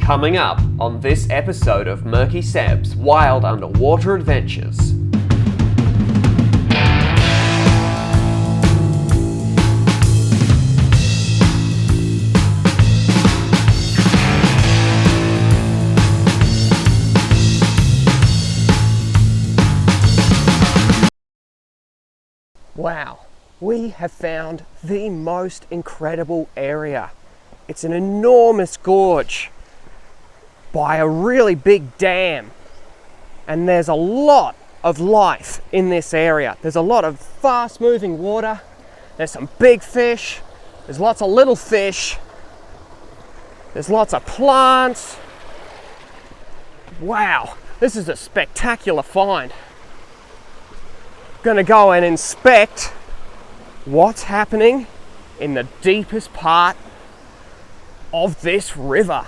Coming up on this episode of Murky Sebs Wild Underwater Adventures. Wow, we have found the most incredible area. It's an enormous gorge by a really big dam, and there's a lot of life in this area. There's a lot of fast moving water, there's some big fish, there's lots of little fish, there's lots of plants. Wow, this is a spectacular find. Gonna go and inspect what's happening in the deepest part of this river.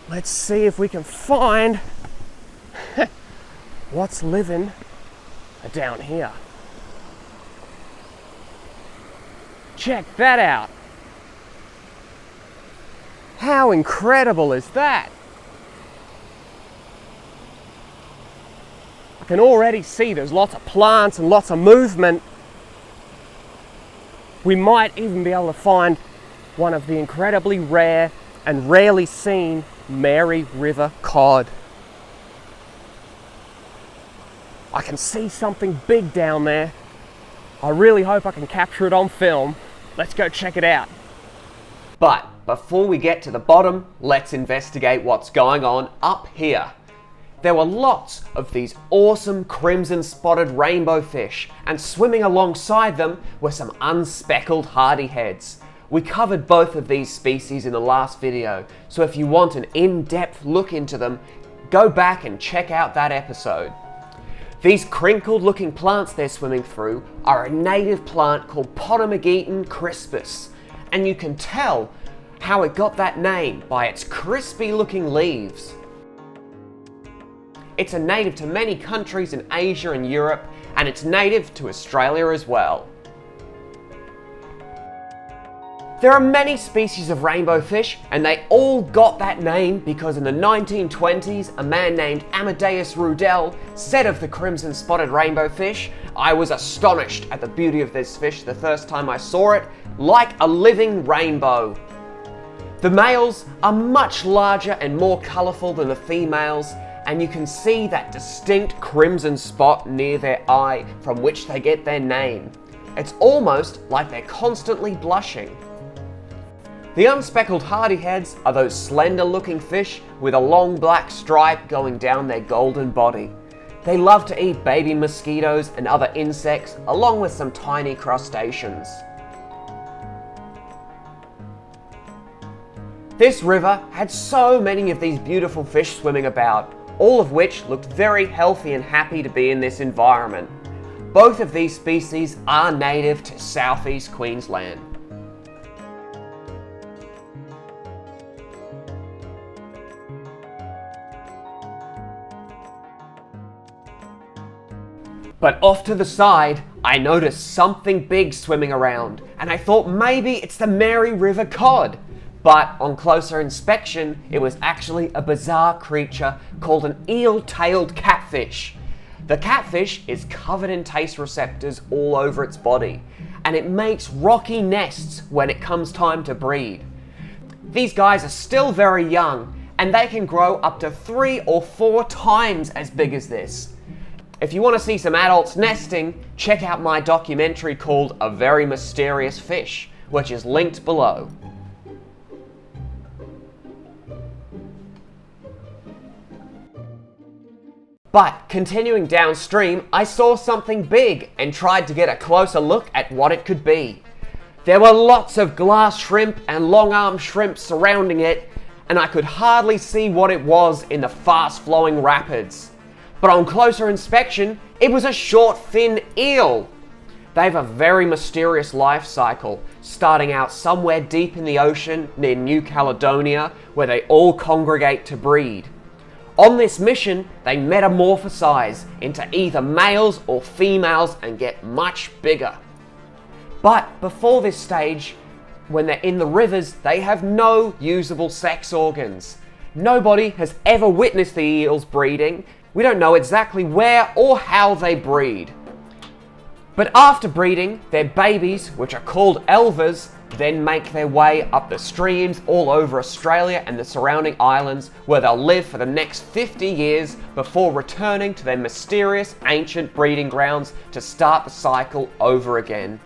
Let's see if we can find what's living down here. Check that out. How incredible is that? I can already see there's lots of plants and lots of movement. We might even be able to find one of the incredibly rare and rarely seen Mary River cod. I can see something big down there. I really hope I can capture it on film. Let's go check it out. But before we get to the bottom, let's investigate what's going on up here. There were lots of these awesome crimson spotted rainbowfish, and swimming alongside them were some unspeckled hardyheads. We covered both of these species in the last video, so if you want an in-depth look into them, go back and check out that episode. These crinkled looking plants they're swimming through are a native plant called Potamogeton crispus, and you can tell how it got that name by its crispy looking leaves. It's a native to many countries in Asia and Europe, and it's native to Australia as well. There are many species of rainbowfish, and they all got that name because in the 1920s, a man named Amadeus Rudel said of the crimson spotted rainbowfish, "I was astonished at the beauty of this fish the first time I saw it, like a living rainbow." The males are much larger and more colourful than the females, and you can see that distinct crimson spot near their eye from which they get their name. It's almost like they're constantly blushing. The unspeckled hardyheads are those slender looking fish with a long black stripe going down their golden body. They love to eat baby mosquitoes and other insects along with some tiny crustaceans. This river had so many of these beautiful fish swimming about, all of which looked very healthy and happy to be in this environment. Both of these species are native to southeast Queensland. But off to the side, I noticed something big swimming around, and I thought maybe it's the Mary River cod. But on closer inspection, it was actually a bizarre creature called an eel-tailed catfish. The catfish is covered in taste receptors all over its body, and it makes rocky nests when it comes time to breed. These guys are still very young, and they can grow up to 3 or 4 times as big as this. If you want to see some adults nesting, check out my documentary called A Very Mysterious Fish, which is linked below. But continuing downstream, I saw something big and tried to get a closer look at what it could be. There were lots of glass shrimp and long-armed shrimp surrounding it, and I could hardly see what it was in the fast-flowing rapids. But on closer inspection, it was a short, thin eel. They have a very mysterious life cycle, starting out somewhere deep in the ocean near New Caledonia, where they all congregate to breed. On this mission, they metamorphosize into either males or females and get much bigger. But before this stage, when they're in the rivers, they have no usable sex organs. Nobody has ever witnessed the eels breeding. We don't know exactly where or how they breed. But after breeding, their babies, which are called elvers, then make their way up the streams all over Australia and the surrounding islands, where they'll live for the next 50 years before returning to their mysterious ancient breeding grounds to start the cycle over again.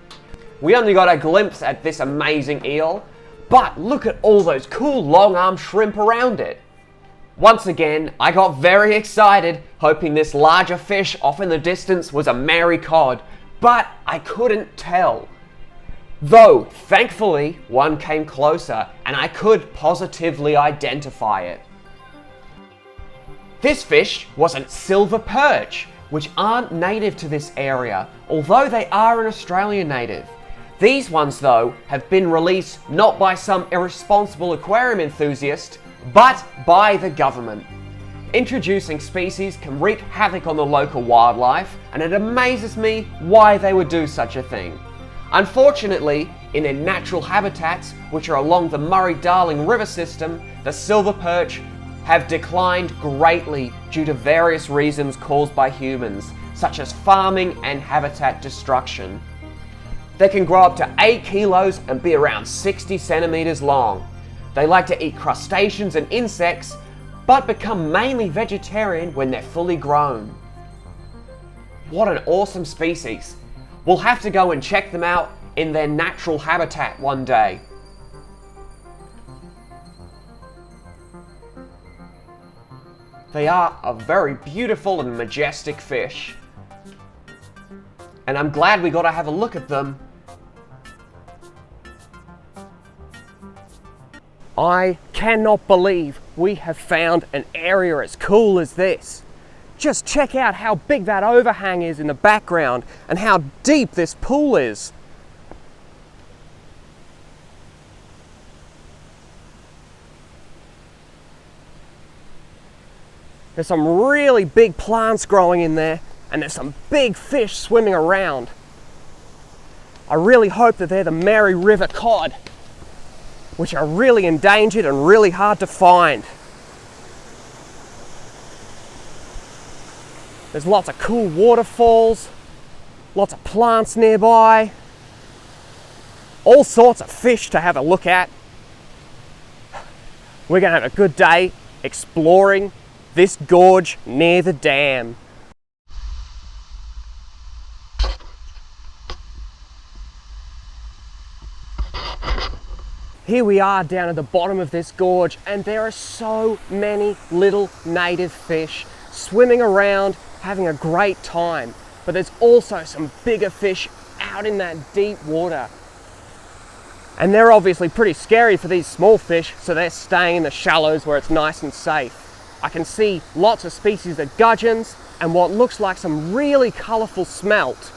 We only got a glimpse at this amazing eel, but look at all those cool long-armed shrimp around it. Once again, I got very excited, hoping this larger fish off in the distance was a Mary cod, but I couldn't tell. Though, thankfully, one came closer and I could positively identify it. This fish was a silver perch, which aren't native to this area, although they are an Australian native. These ones, though, have been released not by some irresponsible aquarium enthusiast, but by the government. Introducing species can wreak havoc on the local wildlife, and it amazes me why they would do such a thing. Unfortunately, in their natural habitats, which are along the Murray-Darling River system, the silver perch have declined greatly due to various reasons caused by humans, such as farming and habitat destruction. They can grow up to 8 kilos and be around 60 centimeters long. They like to eat crustaceans and insects, but become mainly vegetarian when they're fully grown. What an awesome species. We'll have to go and check them out in their natural habitat one day. They are a very beautiful and majestic fish. And I'm glad we got to have a look at them. I cannot believe we have found an area as cool as this. Just check out how big that overhang is in the background and how deep this pool is. There's some really big plants growing in there and there's some big fish swimming around. I really hope that they're the Mary River cod, which are really endangered and really hard to find. There's lots of cool waterfalls, lots of plants nearby, all sorts of fish to have a look at. We're going to have a good day exploring this gorge near the dam. Here we are down at the bottom of this gorge, and there are so many little native fish swimming around, having a great time. But there's also some bigger fish out in that deep water. And they're obviously pretty scary for these small fish, so they're staying in the shallows where it's nice and safe. I can see lots of species of gudgeons and what looks like some really colourful smelt.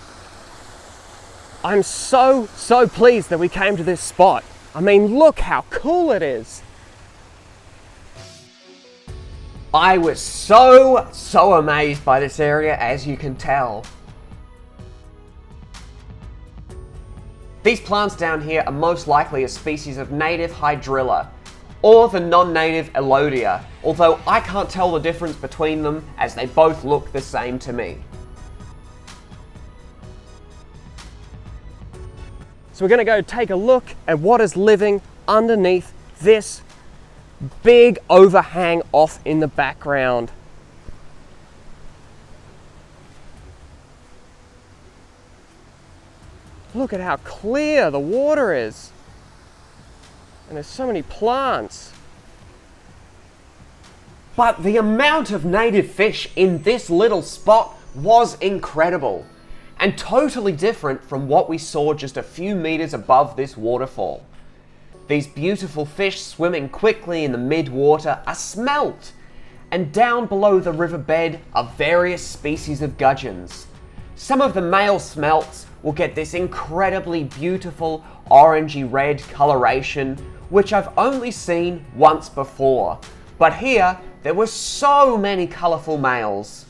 I'm so pleased that we came to this spot. I mean, look how cool it is. I was so amazed by this area, as you can tell. These plants down here are most likely a species of native hydrilla, or the non-native Elodia, although I can't tell the difference between them as they both look the same to me. So we're going to go take a look at what is living underneath this big overhang off in the background. Look at how clear the water is. And there's so many plants. But the amount of native fish in this little spot was incredible, and totally different from what we saw just a few meters above this waterfall. These beautiful fish swimming quickly in the mid-water are smelt, and down below the riverbed are various species of gudgeons. Some of the male smelts will get this incredibly beautiful orangey red coloration, which I've only seen once before. But here, there were so many colourful males.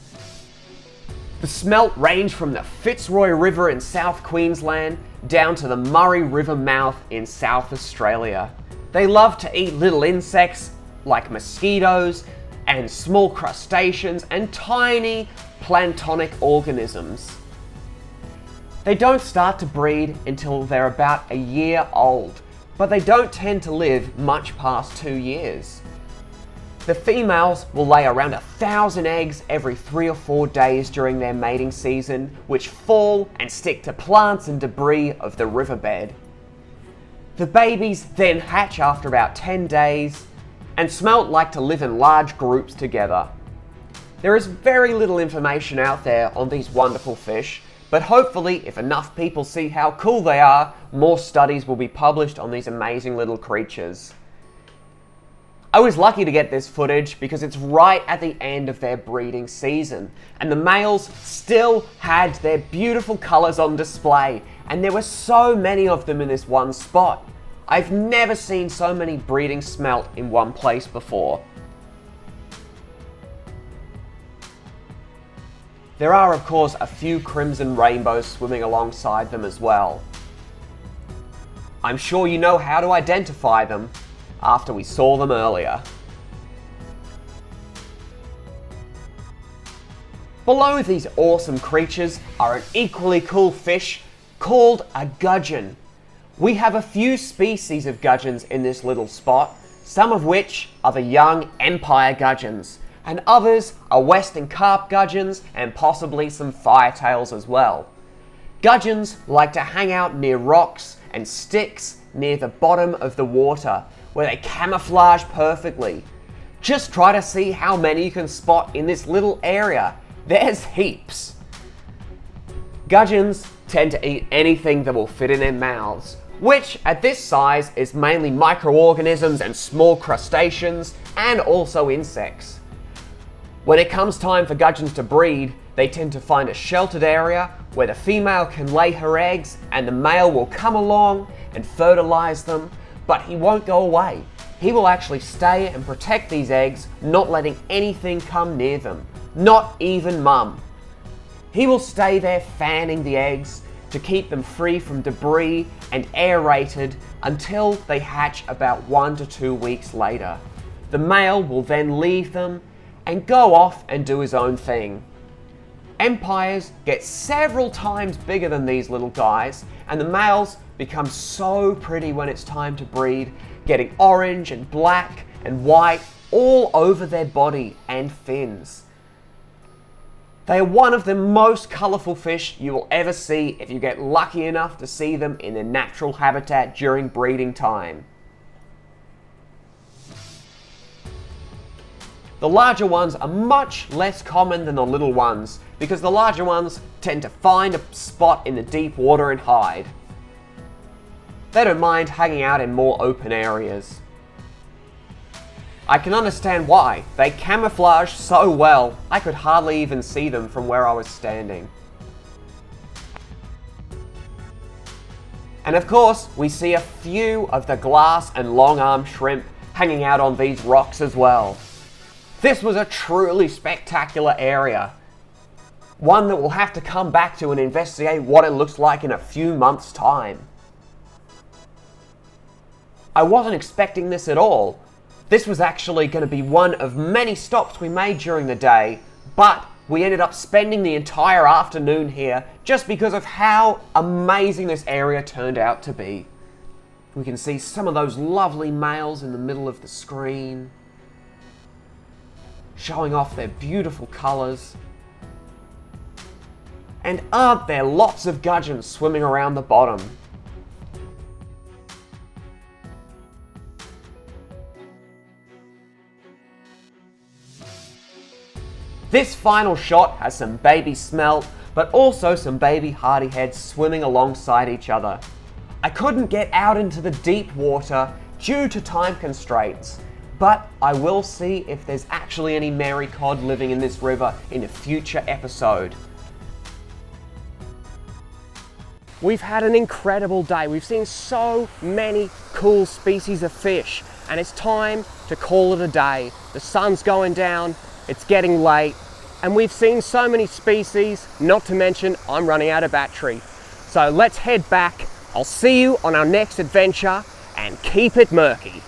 The smelt range from the Fitzroy River in South Queensland down to the Murray River mouth in South Australia. They love to eat little insects like mosquitoes and small crustaceans and tiny planktonic organisms. They don't start to breed until they're about a year old, but they don't tend to live much past 2 years. The females will lay around 1,000 eggs every 3 or 4 days during their mating season, which fall and stick to plants and debris of the riverbed. The babies then hatch after about 10 days, and Smelt like to live in large groups together. There is very little information out there on these wonderful fish, but hopefully if enough people see how cool they are, more studies will be published on these amazing little creatures. I was lucky to get this footage because it's right at the end of their breeding season, and the males still had their beautiful colours on display, and there were so many of them in this one spot. I've never seen so many breeding smelt in one place before. There are of course a few crimson rainbows swimming alongside them as well. I'm sure you know how to identify them after we saw them earlier. Below these awesome creatures are an equally cool fish called a gudgeon. We have a few species of gudgeons in this little spot, some of which are the young empire gudgeons, and others are western carp gudgeons and possibly some firetails as well. Gudgeons like to hang out near rocks and sticks near the bottom of the water, where they camouflage perfectly. Just try to see how many you can spot in this little area. There's heaps. Gudgeons tend to eat anything that will fit in their mouths, which at this size is mainly microorganisms and small crustaceans, and also insects. When it comes time for gudgeons to breed, they tend to find a sheltered area where the female can lay her eggs and the male will come along and fertilize them, but he won't go away. He will actually stay and protect these eggs, not letting anything come near them, not even mum. He will stay there fanning the eggs to keep them free from debris and aerated until they hatch about 1 to 2 weeks later. The male will then leave them and go off and do his own thing. Empires get several times bigger than these little guys, and the males become so pretty when it's time to breed, getting orange and black and white all over their body and fins. They are one of the most colourful fish you will ever see if you get lucky enough to see them in their natural habitat during breeding time. The larger ones are much less common than the little ones because the larger ones tend to find a spot in the deep water and hide. They don't mind hanging out in more open areas. I can understand why. They camouflage so well, I could hardly even see them from where I was standing. And of course, we see a few of the glass and long-arm shrimp hanging out on these rocks as well. This was a truly spectacular area. One that we'll have to come back to and investigate what it looks like in a few months' time. I wasn't expecting this at all. This was actually going to be one of many stops we made during the day, but we ended up spending the entire afternoon here just because of how amazing this area turned out to be. We can see some of those lovely males in the middle of the screen, showing off their beautiful colours. And aren't there lots of gudgeons swimming around the bottom? This final shot has some baby smelt, but also some baby hardyheads swimming alongside each other. I couldn't get out into the deep water due to time constraints, but I will see if there's actually any Mary cod living in this river in a future episode. We've had an incredible day. We've seen so many cool species of fish, and it's time to call it a day. The sun's going down, it's getting late, and we've seen so many species, not to mention I'm running out of battery. So let's head back. I'll see you on our next adventure, and keep it murky.